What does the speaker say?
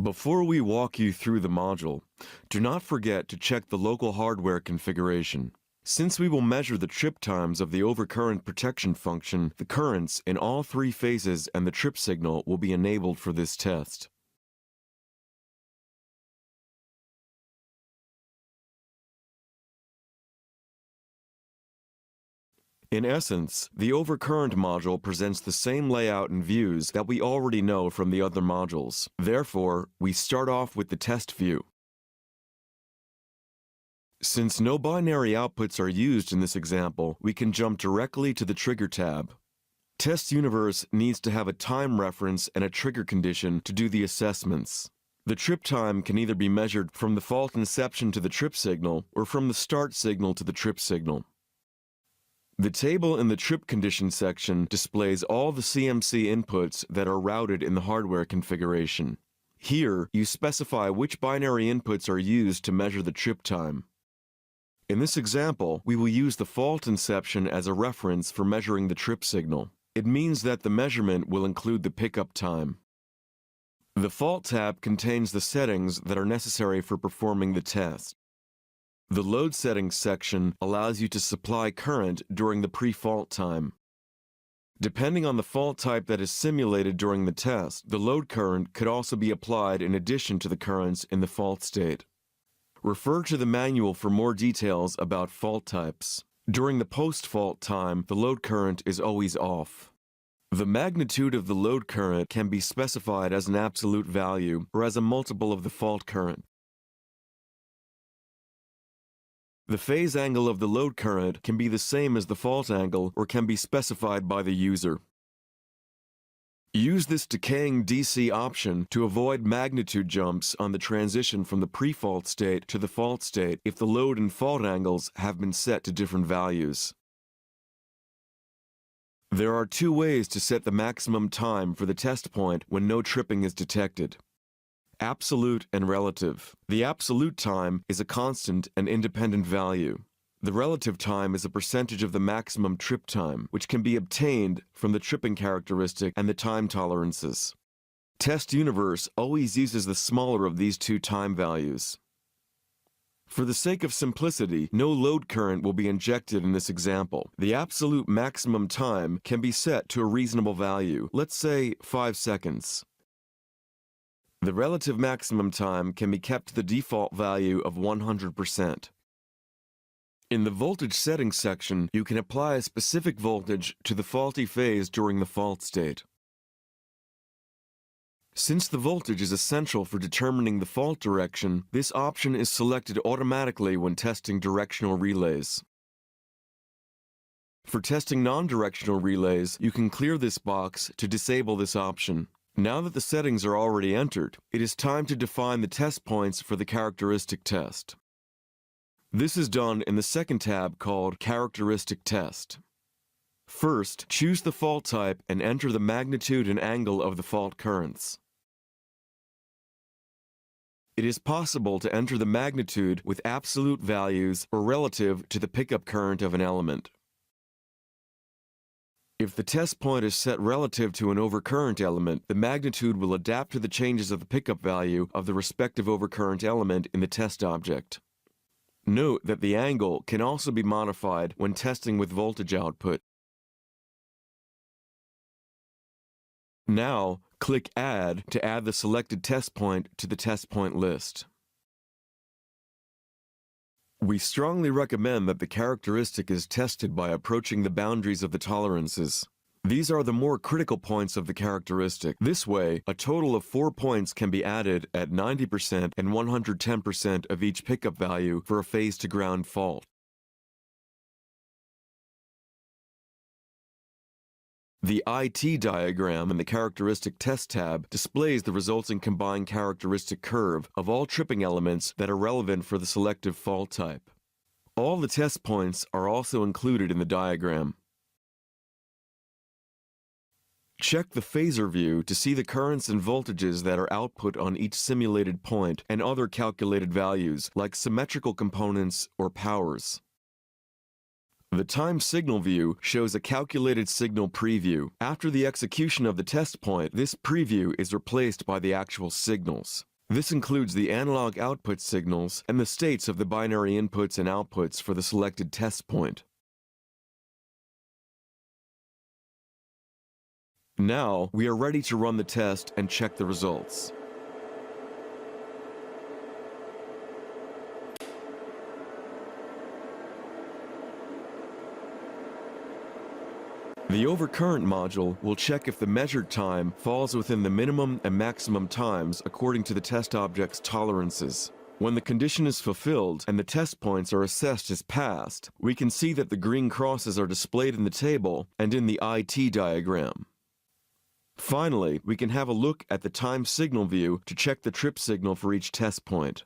Before we walk you through the module, do not forget to check the local hardware configuration. Since we will measure the trip times of the overcurrent protection function, the currents in all three phases and the trip signal will be enabled for this test. In essence, the Overcurrent module presents the same layout and views that we already know from the other modules. Therefore, we start off with the test view. Since no binary outputs are used in this example, we can jump directly to the Trigger tab. Test Universe needs to have a time reference and a trigger condition to do the assessments. The trip time can either be measured from the fault inception to the trip signal or from the start signal to the trip signal. The table in the trip condition section displays all the CMC inputs that are routed in the hardware configuration. Here, you specify which binary inputs are used to measure the trip time. In this example, we will use the fault inception as a reference for measuring the trip signal. It means that the measurement will include the pickup time. The Fault tab contains the settings that are necessary for performing the test. The Load Settings section allows you to supply current during the pre-fault time. Depending on the fault type that is simulated during the test, the load current could also be applied in addition to the currents in the fault state. Refer to the manual for more details about fault types. During the post-fault time, the load current is always off. The magnitude of the load current can be specified as an absolute value or as a multiple of the fault current. The phase angle of the load current can be the same as the fault angle or can be specified by the user. Use this decaying DC option to avoid magnitude jumps on the transition from the pre-fault state to the fault state if the load and fault angles have been set to different values. There are two ways to set the maximum time for the test point when no tripping is detected. Absolute and relative. The absolute time is a constant and independent value. The relative time is a percentage of the maximum trip time, which can be obtained from the tripping characteristic and the time tolerances. Test Universe always uses the smaller of these two time values. For the sake of simplicity, no load current will be injected in this example. The absolute maximum time can be set to a reasonable value, let's say 5 seconds. The relative maximum time can be kept to the default value of 100%. In the voltage settings section, you can apply a specific voltage to the faulty phase during the fault state. Since the voltage is essential for determining the fault direction, this option is selected automatically when testing directional relays. For testing non-directional relays, you can clear this box to disable this option. Now that the settings are already entered, it is time to define the test points for the characteristic test. This is done in the second tab called Characteristic Test. First, choose the fault type and enter the magnitude and angle of the fault currents. It is possible to enter the magnitude with absolute values or relative to the pickup current of an element. If the test point is set relative to an overcurrent element, the magnitude will adapt to the changes of the pickup value of the respective overcurrent element in the test object. Note that the angle can also be modified when testing with voltage output. Now, click Add to add the selected test point to the test point list. We strongly recommend that the characteristic is tested by approaching the boundaries of the tolerances. These are the more critical points of the characteristic. This way, a total of 4 points can be added at 90% and 110% of each pickup value for a phase-to-ground fault. The IT diagram in the Characteristic Test tab displays the resulting combined characteristic curve of all tripping elements that are relevant for the selective fault type. All the test points are also included in the diagram. Check the phasor view to see the currents and voltages that are output on each simulated point and other calculated values like symmetrical components or powers. The time signal view shows a calculated signal preview. After the execution of the test point, this preview is replaced by the actual signals. This includes the analog output signals and the states of the binary inputs and outputs for the selected test point. Now, we are ready to run the test and check the results. The overcurrent module will check if the measured time falls within the minimum and maximum times according to the test object's tolerances. When the condition is fulfilled and the test points are assessed as passed, we can see that the green crosses are displayed in the table and in the IT diagram. Finally, we can have a look at the time signal view to check the trip signal for each test point.